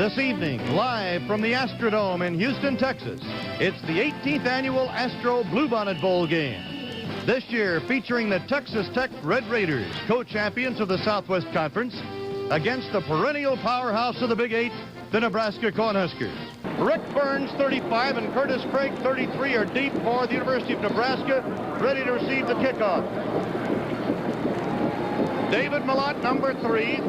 This evening, live from the Astrodome in Houston, Texas, it's the 18th annual Astro Bluebonnet Bowl game. This year featuring the Texas Tech Red Raiders, co-champions of the Southwest Conference, against the perennial powerhouse of the Big Eight, the Nebraska Cornhuskers. Rick Burns, 35, and Curtis Craig, 33, are deep for the University of Nebraska, ready to receive the kickoff. David Malott, number 3,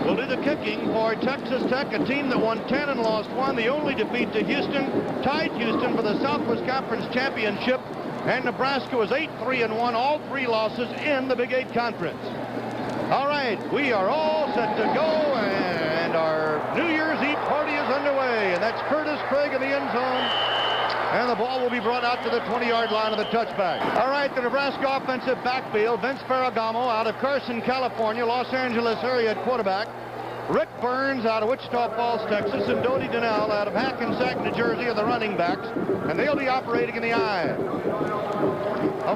will do the kicking for Texas Tech, a team that won 10 and lost 1. The only defeat to Houston, tied Houston for the Southwest Conference Championship, and Nebraska was 8-3-1, all 3 losses in the Big Eight Conference. All right, we are all set to go, and our New Year's Eve party is underway, and that's Curtis Craig in the end zone. And the ball will be brought out to the 20-yard line of the touchback. All right, the Nebraska offensive backfield, Vince Ferragamo out of Carson, California, Los Angeles area at quarterback. Rick Burns out of Wichita Falls, Texas, and Dodie Donnell out of Hackensack, New Jersey are the running backs, and they'll be operating in the I.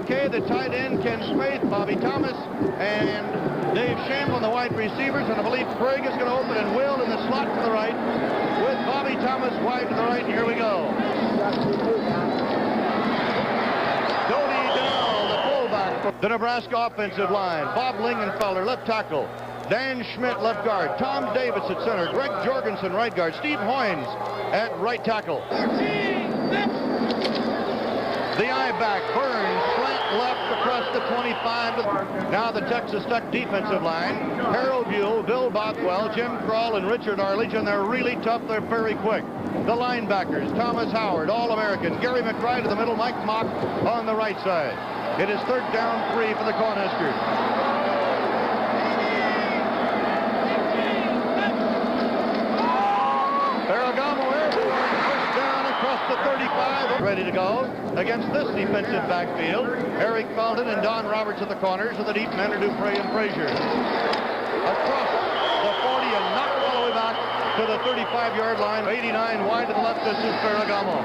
Okay, the tight end, Ken Spaeth, Bobby Thomas, and Dave Shamble, the wide receivers, and I believe Craig is going to open and will in the slot to the right with Bobby Thomas wide to the right, and here we go. Dodie Donnell, the fullback for the Nebraska offensive line. Bob Lingenfeller, left tackle. Dan Schmidt, left guard. Tom Davis at center. Greg Jorgensen, right guard. Steve Hoynes at right tackle. The I-back, Burns, slant left across the 25. Now the Texas Tech defensive line. Harold Buell, Bill Bothwell, Jim Kroll, and Richard Arledge, and they're really tough. They're very quick. The linebackers, Thomas Howard, All-American. Gary McBride to the middle, Mike Mock on the right side. It is 3rd down 3 for the Cornhuskers. Ferragamo airborne, first down across the 35. Ready to go against this defensive backfield. Eric Felton and Don Roberts at the corners, and the deep men are Dupre and Frazier. Across the 40 and knocked all the way back to the 35-yard line. 89 wide to the left. This is Ferragamo.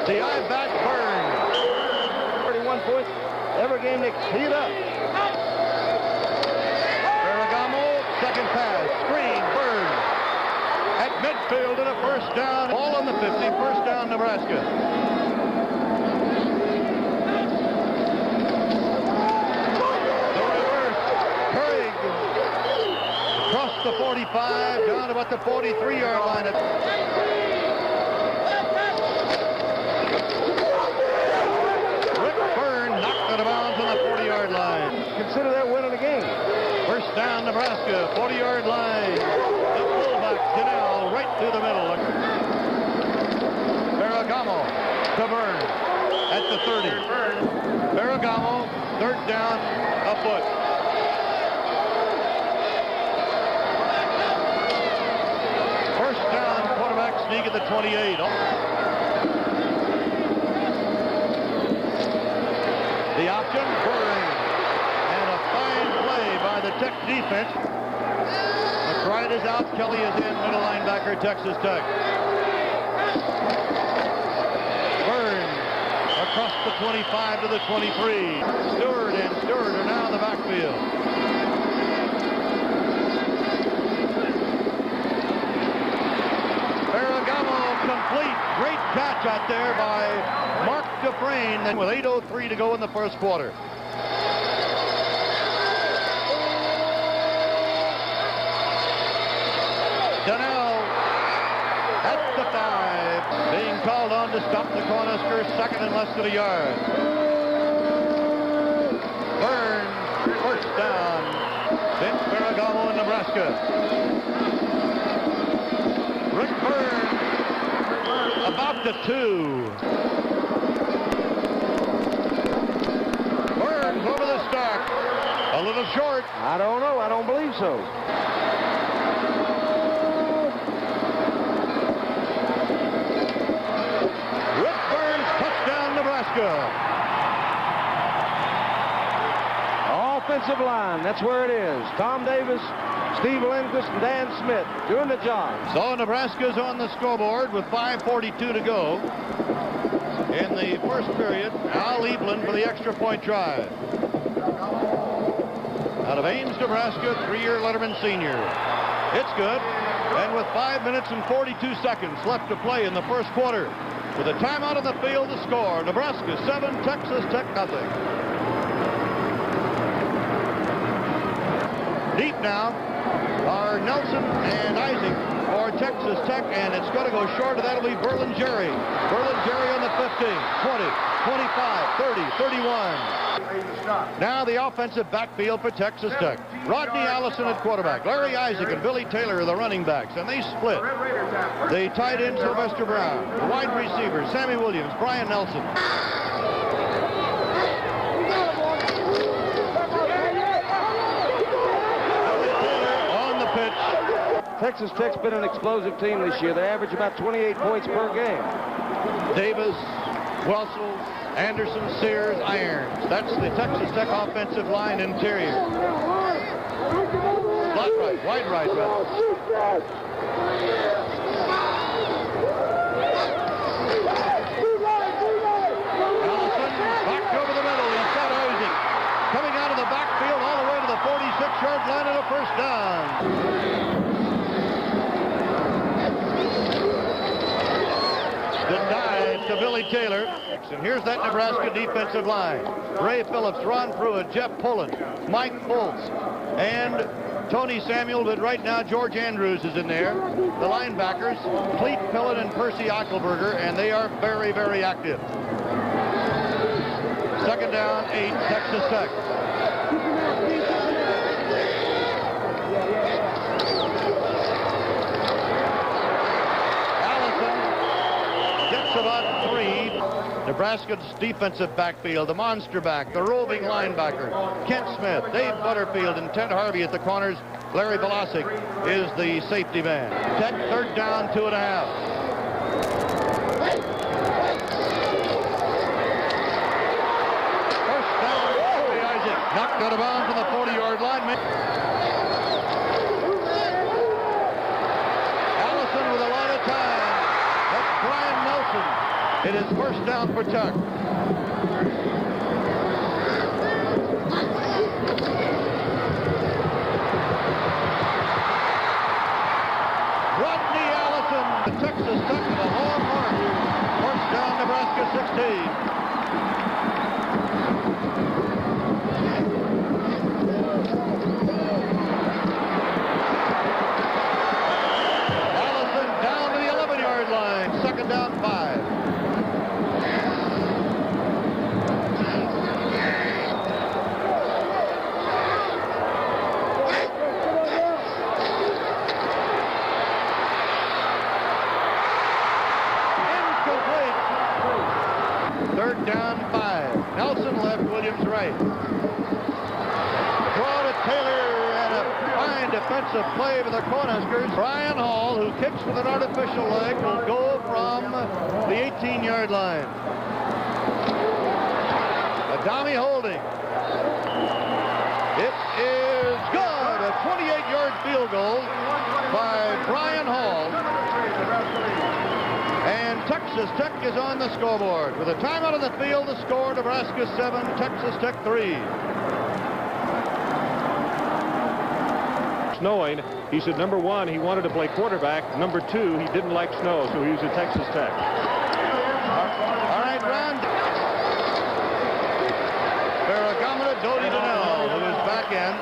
The I-back Burns. 31 points every game they heat up. Ferragamo, second pass, screen, Burns. At midfield and a first down. All on the 50, first down Nebraska. Across the 45, down about the 43-yard line. Rick Byrne knocked out of bounds on the 40-yard line. Consider that winning the game. First down, Nebraska, 40-yard line. The fullback, Donnell, right through the middle. Ferragamo to Byrne at the 30. Ferragamo, 3rd down, a foot. Sneak at the 28. The option, Burns, and a fine play by the Tech defense. McBride is out, Kelly is in, middle linebacker, Texas Tech. Burns across the 25 to the 23. Stewart and Stewart are now in the backfield. Complete, great catch out there by Mark Dufresne, and with 8:03 to go in the first quarter. Donnell at the 5, being called on to stop the Cornhuskers, 2nd and less than a yard. Burns, first down. Vince Ferragamo in Nebraska. Rick Burns about the 2. Burns over the stack. A little short. I don't know. I don't believe so. Rick Burns, touchdown, Nebraska. Offensive line, that's where it is. Tom Davis, Steve Lindquist, and Dan Smith doing the job. So Nebraska's on the scoreboard with 5:42 to go in the first period. Al Evelyn for the extra point try. out of Ames, Nebraska, 3-year Letterman senior. It's good. And with 5 minutes and 42 seconds left to play in the first quarter, with a timeout on the field to score, Nebraska 7, Texas Tech nothing. Deep now are Nelson and Isaac for Texas Tech, and it's going to go short of that. It'll be Berlingeri. Berlingeri on the 15, 20, 25, 30, 31. Now the offensive backfield for Texas Tech. Rodney Allison at quarterback. Larry Isaac and Billy Taylor are the running backs, and they split. The tight end, Sylvester Brown. The wide receivers, Sammy Williams, Brian Nelson. Texas Tech's been an explosive team this year. They average about 28 points per game. Davis, Wessels, Anderson, Sears, Irons. That's the Texas Tech offensive line interior. Flat right, wide right, rather. Allison, back over the middle. He's got Isaac. Coming out of the backfield all the way to the 46-yard line and a first down. Denied to Billy Taylor. And here's that Nebraska defensive line. Ray Phillips, Ron Pruitt, Jeff Pullen, Mike Foltz, and Tony Samuel, but right now George Andrews is in there. The linebackers, Cleet Pillen and Percy Eichelberger, and they are very, very active. Second down, 8, Texas Tech. About 3. Nebraska's defensive backfield, the monster back, the roving linebacker, Kent Smith, Dave Butterfield, and Ted Harvey at the corners. Larry Velasic is the safety man. Tech third down, 2.5. First down, Larry Isaac. Knocked out of bounds on the 40-yard line. Allison with a lot of time. That's Brian Nelson. It is first down for Tech. Rodney Allison, the Texas Tech with a long march. First down, Nebraska 16. Second down, 5. Incomplete. Third down, 5. Nelson left, Williams right. Throw to Taylor, and a fine defensive play for the Cornhuskers. Brian Hall, who kicks with an artificial leg, will go from the 18-yard line. Adami holding. It is good. A 28-yard field goal by Brian Hall. And Texas Tech is on the scoreboard. With a timeout on the field, the score, Nebraska 7, Texas Tech 3. Snowing. He said, number 1, he wanted to play quarterback. Number 2, he didn't like snow, so he was at Texas Tech. All right, Ron. Ferragamo to Dodie Donnell, who is back in.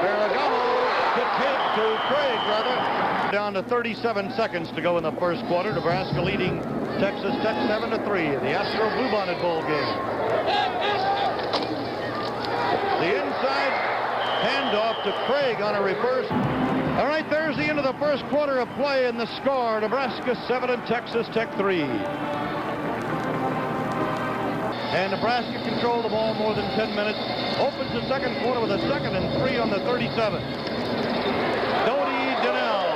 Ferragamo to Craig, rather. Down to 37 seconds to go in the first quarter. Nebraska leading Texas Tech 7-3 in the Astro Bluebonnet Bowl game. The inside handoff to Craig on a reverse. All right, there's the end of the first quarter of play, and the score, Nebraska 7 and Texas Tech 3. And Nebraska controlled the ball more than 10 minutes. Opens the second quarter with a 2nd and 3 on the 37. Dodie Donnell.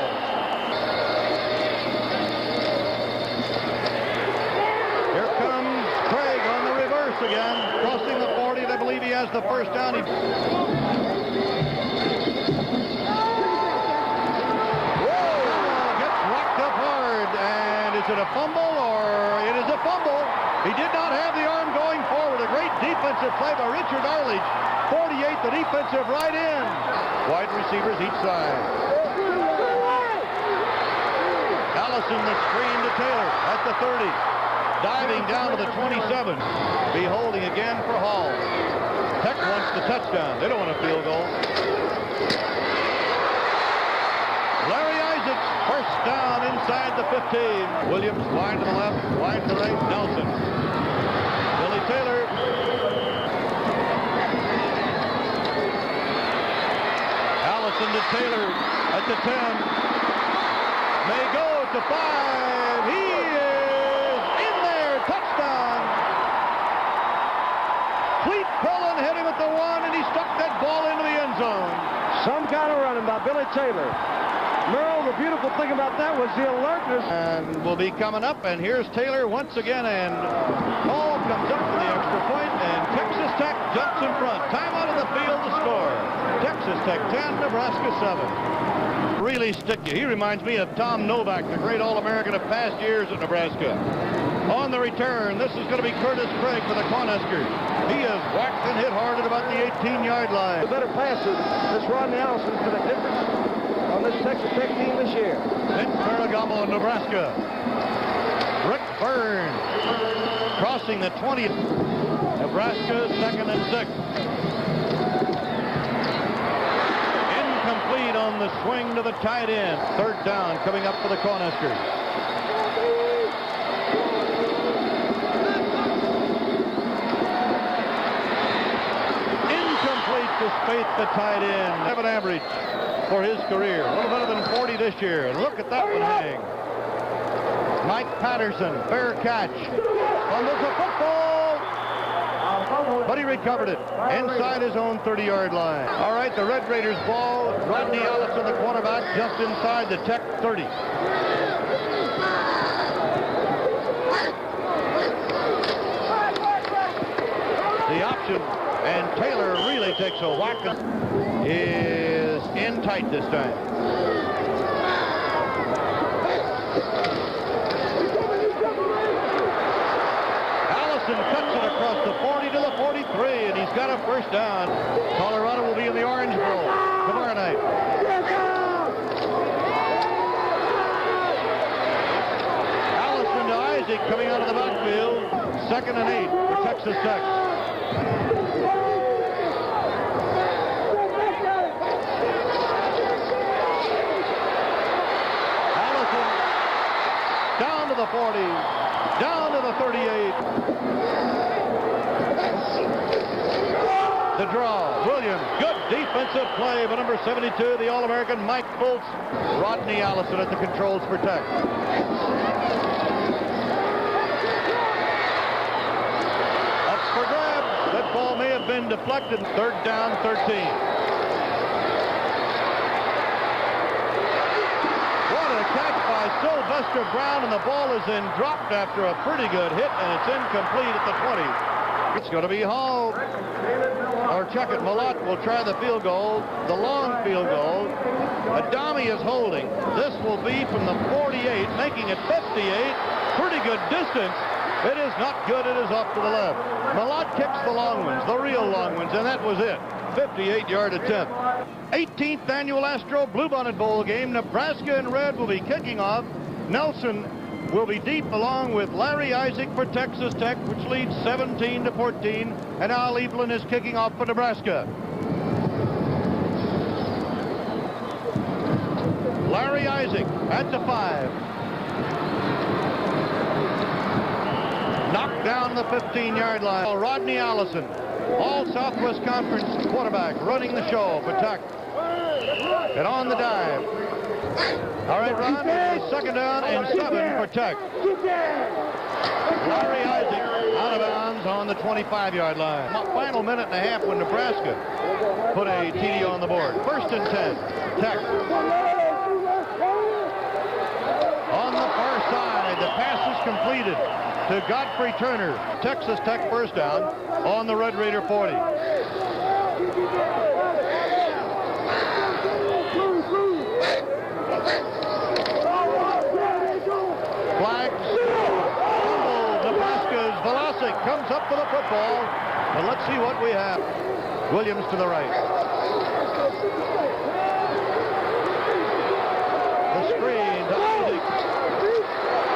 Here comes Craig on the reverse again, crossing the 40, and I believe he has the first down. Gets rocked up hard, and is it a fumble, or it is a fumble? He did not have the arm going forward. A great defensive play by Richard Arledge. 48, the defensive right end. Wide receivers each side. Allison, the screen to Taylor at the 30. Diving down to the 27. Be holding again for Hall. Tech wants the touchdown. They don't want a field goal. Larry Isaacs, first down inside the 15. Williams wide to the left, wide to the right. Nelson. Billy Taylor. Allison to Taylor at the 10. May go to 5. He is in there. Touchdown. Cleat Cullen hit him at the 1, and he stuck that ball into the end zone. Some kind of running by Billy Taylor. Merle, the beautiful thing about that was the alertness. And we'll be coming up, and here's Taylor once again, and Hall comes up for the extra point, and Texas Tech jumps in front. Time out of the field to score. Texas Tech 10, Nebraska 7. Really sticky. He reminds me of Tom Novak, the great All-American of past years at Nebraska. On the return, this is going to be Curtis Craig for the Cornhuskers. He is whacked and hit hard at about the 18-yard line. The better passes. This Rodney Allison's been a difference on this Texas Tech team this year. In Ferragamo, Nebraska. Rick Byrne crossing the 20. Nebraska 2nd and 6. Incomplete on the swing to the tight end. 3rd down coming up for the Cornhuskers. To Spaeth, the tight end. 7 average for his career. A little better than 40 this year. And look at that one hang. Mike Patterson, fair catch. Fumbles the football. But he recovered it inside his own 30-yard line. All right, the Red Raiders ball. Rodney Allison, the quarterback, just inside the Tech 30. The option. And Taylor really takes a whack and is in tight this time. Allison cuts it across the 40 to the 43, and he's got a first down. Colorado will be in the Orange Bowl tomorrow night. Allison to Isaac coming out of the backfield. 2nd and 8 for Texas Tech. Down to the 40, down to the 38. The draw, Williams, good defensive play by number 72, the All-American Mike Fultz. Rodney Allison at the controls for Tech. Up for grabs, that ball may have been deflected. 3rd down, 13. Sylvester Brown, and the ball is then dropped after a pretty good hit, and it's incomplete at the 20. It's going to be Hall. Or check it. Malott will try the field goal, the long field goal. Adami is holding. This will be from the 48, making it 58. Pretty good distance. It is not good. It is off to the left. Malott kicks the long ones, the real long ones, and that was it. 58-yard attempt. 18th annual Astro Bluebonnet Bowl game. Nebraska in red will be kicking off. Nelson will be deep along with Larry Isaac for Texas Tech, which leads 17-14. And Al Evelyn is kicking off for Nebraska. Larry Isaac at the 5. Knocked down the 15-yard line. Rodney Allison, all Southwest Conference quarterback, running the show for Tech. And on the dive. All right, Ron, it is 2nd down and 7 for Tech. Larry Isaac out of bounds on the 25-yard line. Final minute and a half when Nebraska put a TD on the board. 1st and 10, Tech. On the far side, the pass is completed to Godfrey Turner. Texas Tech first down on the Red Raider 40. Flags. Nebraska's velocity. Williams up for the football. But let's see what we have. Williams to the right. The screen to Isaac.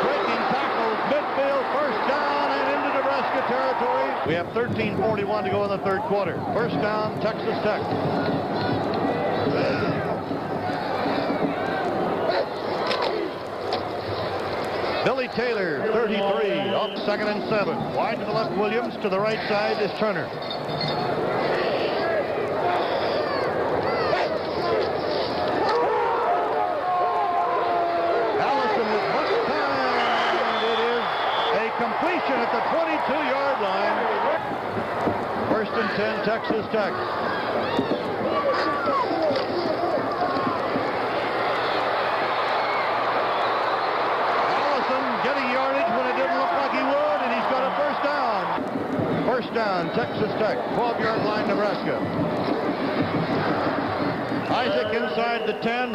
Breaking tackles, midfield, first down, and into Nebraska territory. We have 13:41 to go in the third quarter. First down, Texas Tech. Billy Taylor, 33, off 2nd and 7. Wide to the left, Williams. To the right side is Turner. Allison with much time, and it is a completion at the 22-yard line. First and 10, Texas Tech. First down, Texas Tech, 12-yard line, Nebraska. Isaac inside the 10.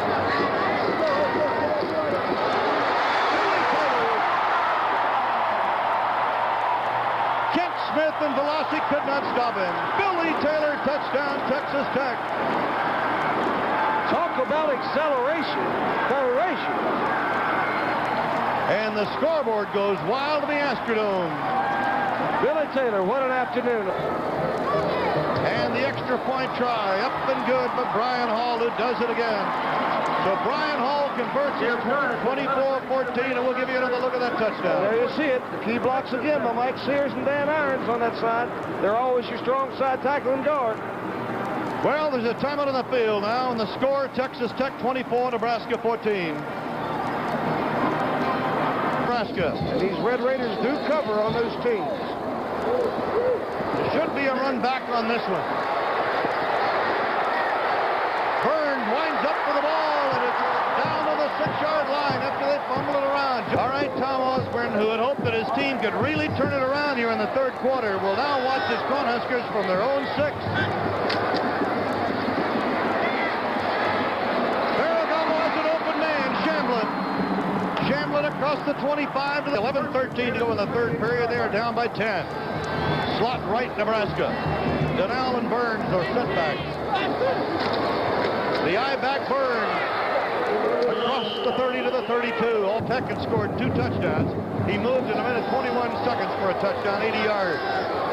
Kent Smith and Velocity could not stop him. Billy Taylor, touchdown, Texas Tech. Talk about acceleration. And the scoreboard goes wild in the Astrodome. Billy Taylor, what an afternoon. And the extra point try, up and good, but Brian Hall who does it again. So Brian Hall converts it 24-14, and we'll give you another look at that touchdown. There you see it. The key blocks again by Mike Sears and Dan Irons on that side. They're always your strong side tackle and guard. Well, there's a timeout on the field now, and the score, Texas Tech 24, Nebraska 14. Nebraska. And these Red Raiders do cover on those teams. There should be a run back on this one. Burns winds up for the ball, and it's down to the 6-yard line after they fumble it around. All right, Tom Osborne, who had hoped that his team could really turn it around here in the third quarter, will now watch his Cornhuskers from their own 6. Farragut was an open man, Shamblin across the 25 to the 11-13 to go in the third period. They are down by 10. Slot right, Nebraska. Donnell and Burns are setbacks. The eye back Burns across the 30 to the 32. All Tech had scored 2 touchdowns. He moved in a minute 21 seconds for a touchdown, 80 yards.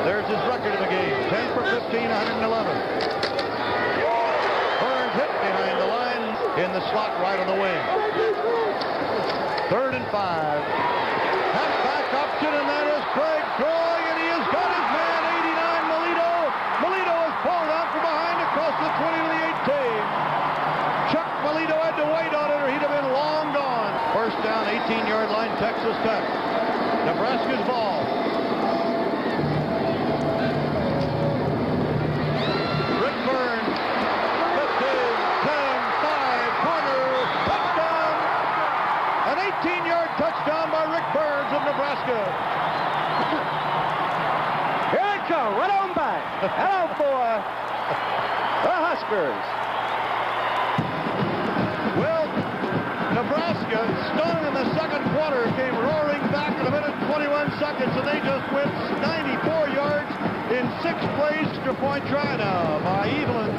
There's his record in the game, 10 for 15, 111. Burns hit behind the line in the slot right on the wing. 3rd and 5. Halfback option, and that is Craig Troy, and he has got his man, 89, Melito. Melito is pulled out from behind across the 20 to the 18. Chuck Melito had to wait on it, or he'd have been long gone. First down, 18-yard line, Texas Tech. Nebraska's ball. Rick Burns, 15, 10, 5, corner, touchdown. An 18-yard touchdown by Rick Burns of Nebraska. Here it comes, right on back. Hello for the Huskers. Well, Nebraska, stung in the second quarter, came roaring back in a minute 21 seconds, and they just went 94 yards in 6 plays. Extra point try now by Evelyn.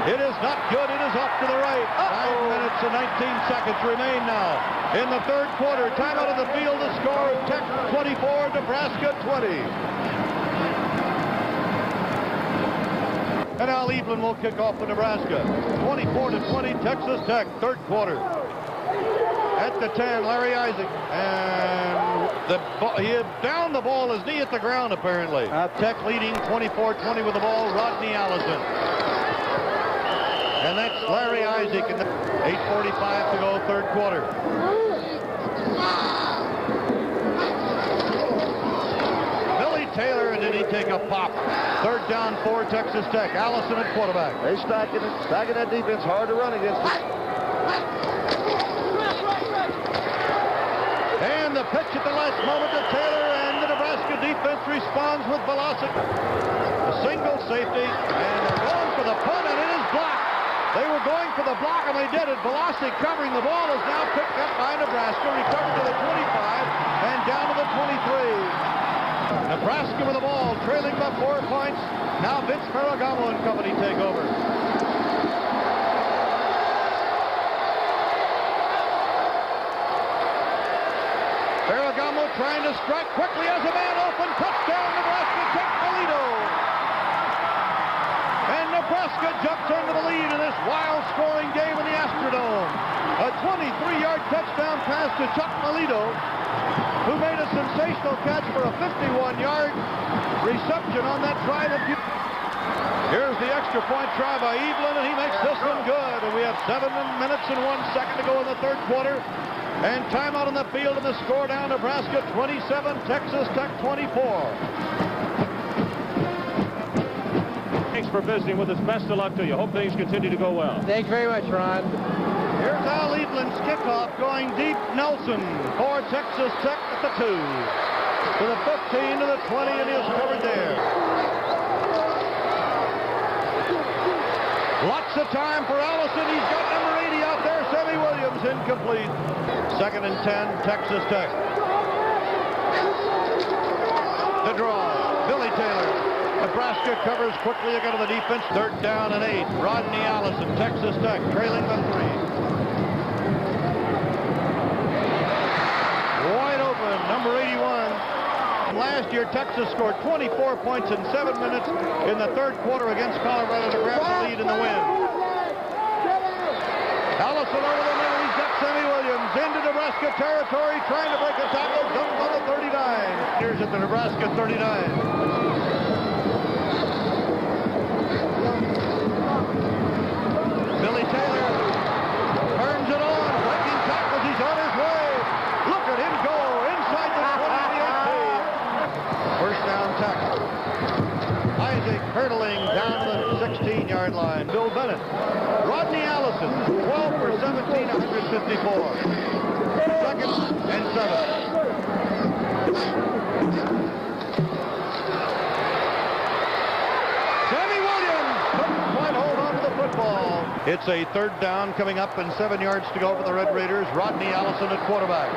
It is not good. It is off to the right. 9 minutes and 19 seconds remain now in the third quarter. Timeout of the field. The score, Tech 24, Nebraska 20. And now Evelyn will kick off for Nebraska. 24-20, Texas Tech, third quarter. At the 10, Larry Isaac. And he had downed the ball, his knee at the ground, apparently. Tech leading 24-20 with the ball, Rodney Allison. And that's Larry Isaac in the 8:45 to go, third quarter. Billy Taylor, and did he take a pop? Third down for Texas Tech. Allison at quarterback. They stacking that defense hard to run against it. And the pitch at the last moment to Taylor, and the Nebraska defense responds with velocity. A single safety, and they're going for the punt, and it is blocked. They were going for the block, and they did it. Velocity covering the ball is now picked up by Nebraska, recovered to the 25, and down to the 23. Nebraska trailing by 4 points. Now Vince Ferragamo and company take over. Ferragamo trying to strike quickly as a man open. Touchdown, Nebraska. Check Toledo. And Nebraska jumps into the lead in this wild-scoring game in the Astrodome. A 23-yard touchdown pass to Chuck Melito, who made a sensational catch for a 51-yard reception on that try. Here's the extra point try by Evelyn, and he makes this one good. And we have 7 minutes and 1 second to go in the third quarter. And timeout on the field, and the score down, Nebraska 27, Texas Tech 24. Thanks for visiting with us. Best of luck to you. Hope things continue to go well. Thank you very much, Ron. Here's Al Evelyn's kickoff going deep. Nelson for Texas Tech at the 2. To the 15, to the 20, and he is covered there. Lots of time for Allison. He's got number 80 out there. Sammy Williams incomplete. 2nd and 10, Texas Tech. The draw, Billy Taylor. Nebraska covers quickly again to the defense. 3rd down and 8. Rodney Allison, Texas Tech, trailing by 3. Wide open, number 81. Last year, Texas scored 24 points in 7 minutes in the third quarter against Colorado to grab the lead in the win. Allison over the middle. He's got Sammy Williams into Nebraska territory, trying to break a tackle. Dumped on the 39. Here's at the Nebraska 39. Billy Taylor turns it on, breaking tackles. He's on his way. Look at him go inside the 20-yard. First down tackle. Isaac hurtling down to the 16-yard line. Bluebonnet. Rodney Allison, 12 for 17, 154. 2nd and 7. It's a 3rd down coming up and 7 yards to go for the Red Raiders. Rodney Allison at quarterback.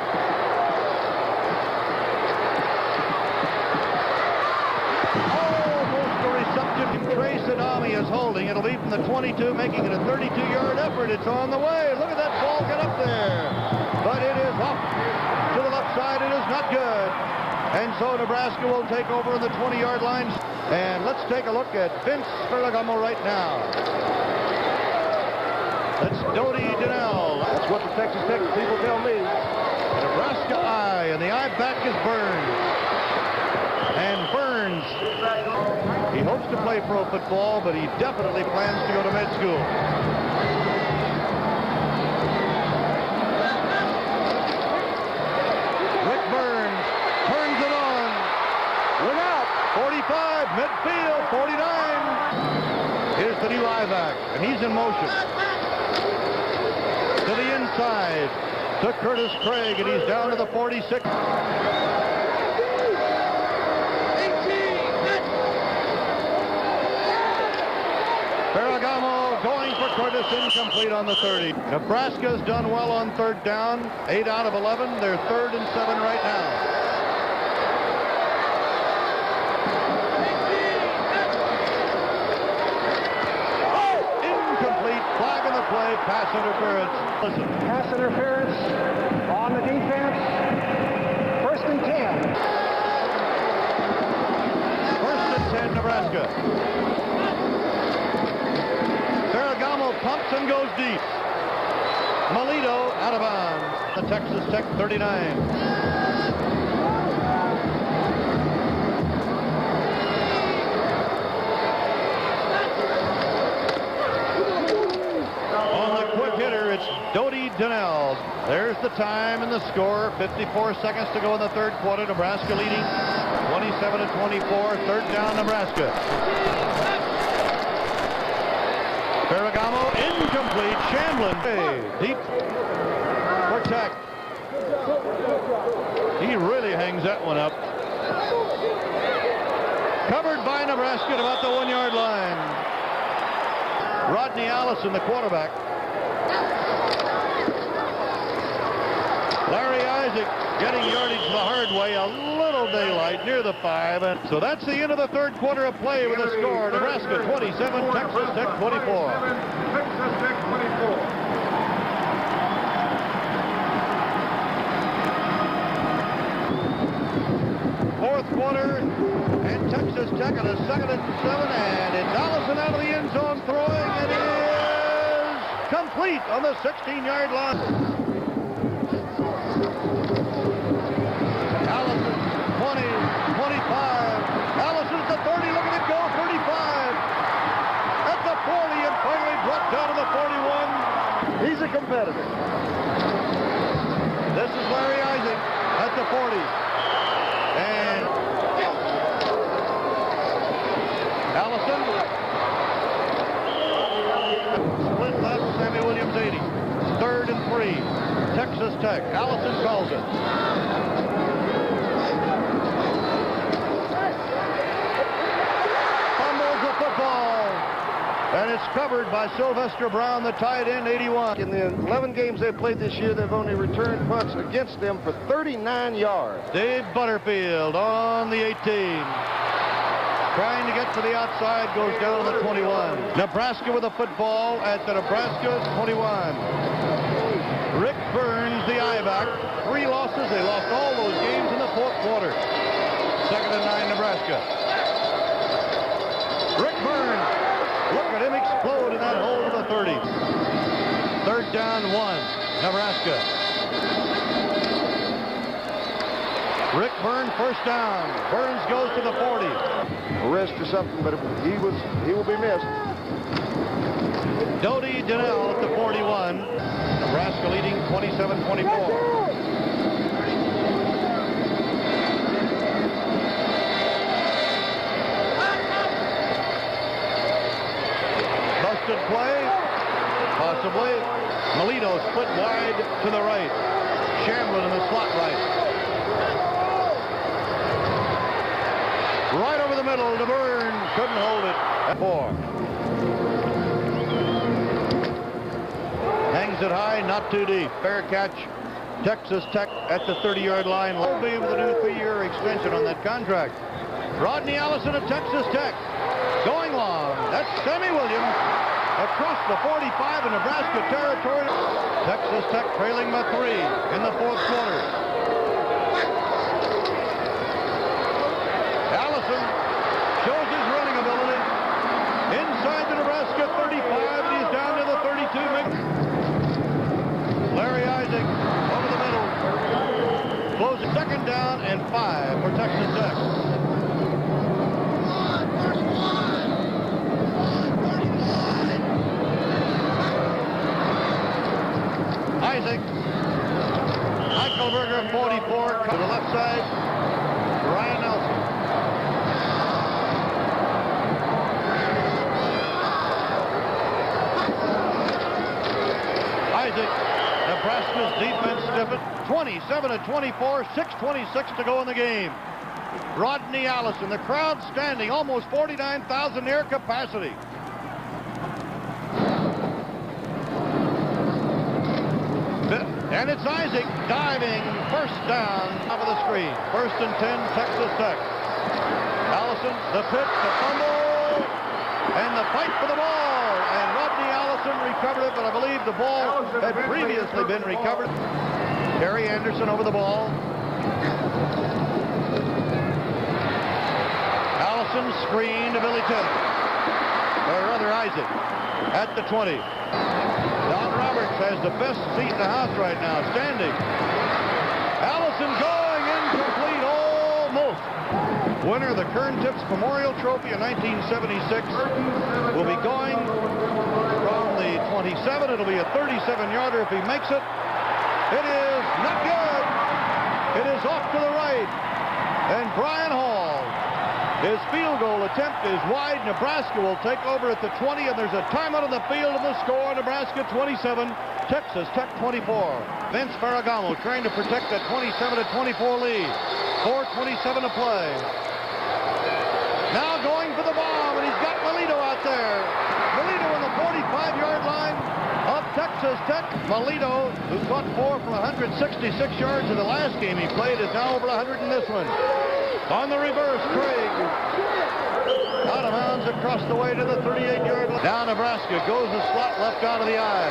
Almost a reception. Trey Sadami is holding. It'll be from the 22, making it a 32-yard effort. It's on the way. Look at that ball get up there. But it is off to the left side. It is not good. And so Nebraska will take over on the 20-yard line. And let's take a look at Vince Ferragamo right now. That's Dodie Donnell. That's what the Texas Tech people tell me. Nebraska eye, and the eye back is Burns. And Burns, he hopes to play pro football, but he definitely plans to go to med school. Rick Burns turns it on. Look out, 45, midfield, 49. Here's the new eye back, and he's in motion. To the inside, to Curtis Craig, and he's down to the 46. Ferragamo going for Curtis, incomplete on the 30. Nebraska's done well on 3rd down, 8 out of 11. They're 3rd and 7 right now. Play, pass interference. Listen. Pass interference on the defense. 1st and 10. 1st and 10, Nebraska. Ferragamo pumps and goes deep. Melito out of bounds. The Texas Tech 39. Dodie Donnell. There's the time and the score. 54 seconds to go in the third quarter. Nebraska leading 27-24. 3rd down, Nebraska. Ferragamo incomplete. Shamblin deep for Tech. He really hangs that one up. Covered by Nebraska at about the 1-yard line. Rodney Allison, the quarterback. Larry Isaac getting yardage the hard way. A little daylight near the 5. And so that's the end of the third quarter of play with a score. Nebraska 27, Texas Tech 24. Texas Tech 24. Fourth quarter, and Texas Tech at a 2nd and 7, and it's Allison out of the end zone throwing. It is complete on the 16-yard line. Allison 20, 25. Allison's the 30, look at it go, 35. At the 40, and finally brought down to the 41. He's a competitor. This is Larry Isaac at the 40. And Allison. Split left, Sammy Williams 80. 3rd and 3. Texas Tech. Allison calls it. Fumbles the football. And it's covered by Sylvester Brown, the tight end, 81. In the 11 games they've played this year, they've only returned punts against them for 39 yards. Dave Butterfield on the 18. Trying to get to the outside, goes down to the 21. Nebraska with a football at the Nebraska 21. Rick Burns, the I-back. 3 losses. They lost all those games in the 4th quarter. 2nd and 9, Nebraska. Rick Burns. Look at him explode in that hole to the 30. 3rd down, 1. Nebraska. Rick Burns, 1st down. Burns goes to the 40. A wrist or something, but he will be missed. Doty Donnell at the 41. Nebraska leading 27-24. Play, possibly. Melito split wide to the right. Shamblin in the slot right. Right over the middle to Burn. Couldn't hold it. At 4. Hangs it high, not too deep. Fair catch. Texas Tech at the 30-yard line. Will be with a new 3-year extension on that contract. Rodney Allison of Texas Tech. Going long. That's Sammy Williams. Across the 45 in Nebraska territory. Texas Tech trailing by 3 in the 4th quarter. Allison shows his running ability. Inside the Nebraska 35, and he's down to the 32. Larry Isaac over the middle. Closes 2nd down and 5 for Texas Tech. Isaac. Eichelberger, 44, to the left side. Ryan Nelson. Isaac. Nebraska's defense stiffened. 27-24, 6:26 to go in the game. Rodney Allison, the crowd standing, almost 49,000 air capacity. And it's Isaac diving, 1st down, top of the screen. 1st and 10, Texas Tech. Allison, the pitch, the fumble, and the fight for the ball. And Rodney Allison recovered it, but I believe the ball had previously been recovered. Terry Anderson over the ball. Allison screen to Billy Tennant. Or rather Isaac at the 20. Don Roberts has the best seat in the house right now, standing. Allison going incomplete, almost. Winner of the Kern Tips Memorial Trophy in 1976 will be going from the 27. It'll be a 37-yarder if he makes it. It is not good. It is off to the right. And Brian Hall, his field goal attempt is wide. Nebraska will take over at the 20, and there's a timeout on the field, and the score, Nebraska 27, Texas Tech 24. Vince Ferragamo trying to protect that 27-24 lead. 4:27 to play. Now going for the bomb, and he's got Melito out there. Melito on the 45-yard line of Texas. Texas Tech, Melito, who caught 4 for 166 yards in the last game he played, is now over 100 in this one. On the reverse, Craig. Out of bounds across the way to the 38-yard line. Down Nebraska, goes the slot left out of the eye.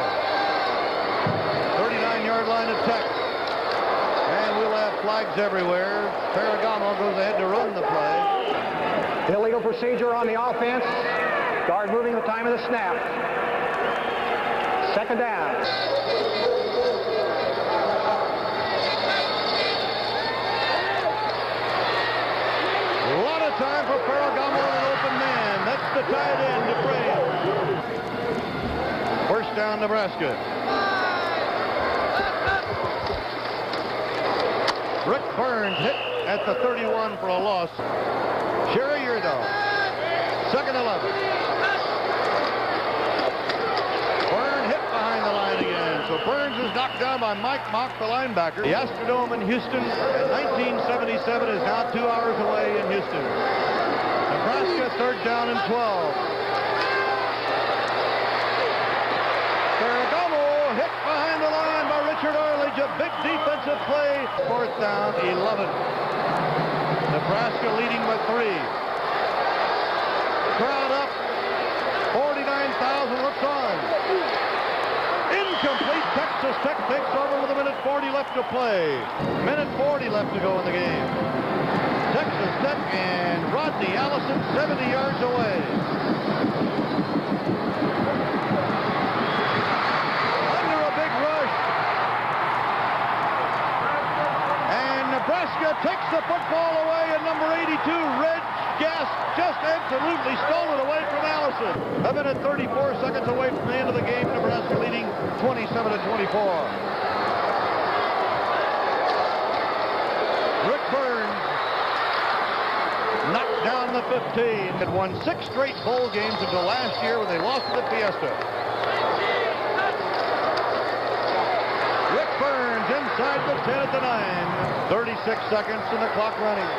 39-yard line of Tech. And we'll have flags everywhere. Ferragamo goes ahead to run the play. Illegal procedure on the offense. Guard moving the time of the snap. Second down. A lot of time for Ferragamo on an open man. That's the tight end to Frame. First down, Nebraska. Rick Burns hit at the 31 for a loss. Sherry Yurdo. Second 11. Burns hit behind the line again. So Burns is knocked down by Mike Mock, the linebacker. The Astrodome in Houston in 1977 is now 2 hours away in Houston. Nebraska, third down and 12. Ferragamo hit behind the line by Richard Arledge. A big defensive play. Fourth down, 11. Nebraska leading by 3. Crowd up. 49,000 looks on. Incomplete. Texas Tech takes over with 1:40 left to play. 1:40 left to go in the game. Texas Tech and Rodney Allison 70 yards away. Under a big rush. And Nebraska takes the football away, and number 82, Reg Gass, just absolutely stole it away from Allison. 1:34 seconds away from the end of the game. Nebraska leading 27-24. Rick Burns knocked down the 15. Had won 6 straight bowl games until last year when they lost to the Fiesta. Rick Burns inside the 10 at the 9. 36 seconds and the clock running.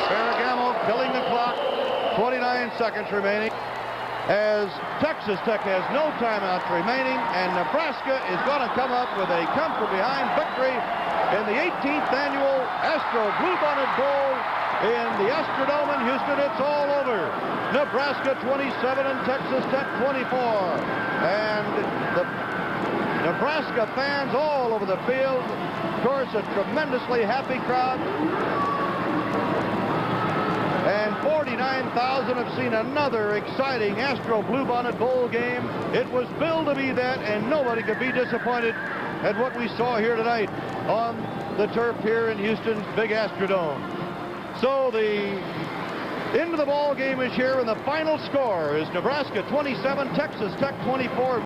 Ferragamo killing the clock. 29 seconds remaining. As Texas Tech has no timeouts remaining, and Nebraska is going to come up with a come-from-behind victory in the 18th annual Astro Bluebonnet Bowl in the Astrodome in Houston. It's all over. Nebraska 27 and Texas Tech 24. And the Nebraska fans all over the field. Of course, a tremendously happy crowd. And 49,000 have seen another exciting Astro Bluebonnet Bowl game. It was billed to be that, and nobody could be disappointed at what we saw here tonight on the turf here in Houston's big Astrodome. So the end of the ball game is here, and the final score is Nebraska 27, Texas Tech 24.